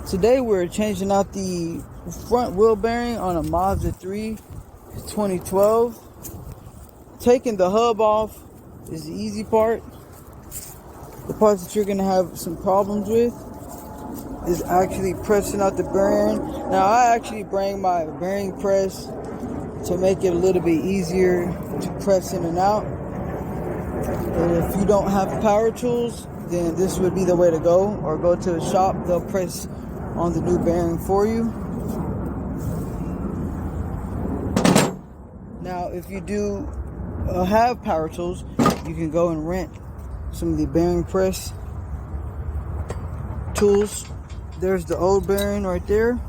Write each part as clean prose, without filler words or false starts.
Today we're changing out the front wheel bearing on a Mazda 3 2012. Taking the hub off is the easy part. The parts that you're going to have some problems with is actually pressing out the bearing. Now I actually bring my bearing press to make it a little bit easier to press in and out. And if you don't have power tools, then this would be the way to go, or go to the shop. They'll press on the new bearing for you. Now if you do have power tools, you can go and rent some of the bearing press tools. There's the old bearing right there.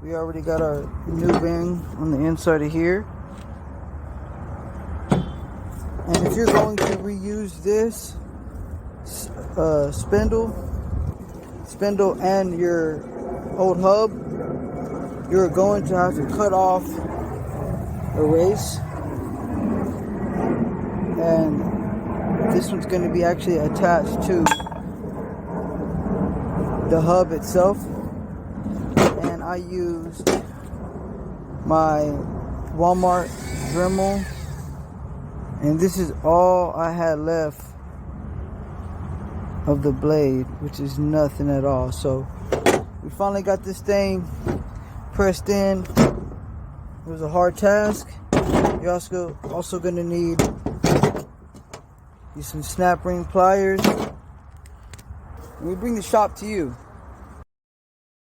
We already got our new bearing on the inside of here. And if you're going to reuse this spindle and your old hub, you're going to have to cut off a race, and this one's going to be actually attached to the hub itself. And I used my Walmart Dremel, and this is all I had left of the blade, which is nothing at all. So we finally got this thing pressed in. It was a hard task. You're also going to need some snap ring pliers. We bring the shop to you.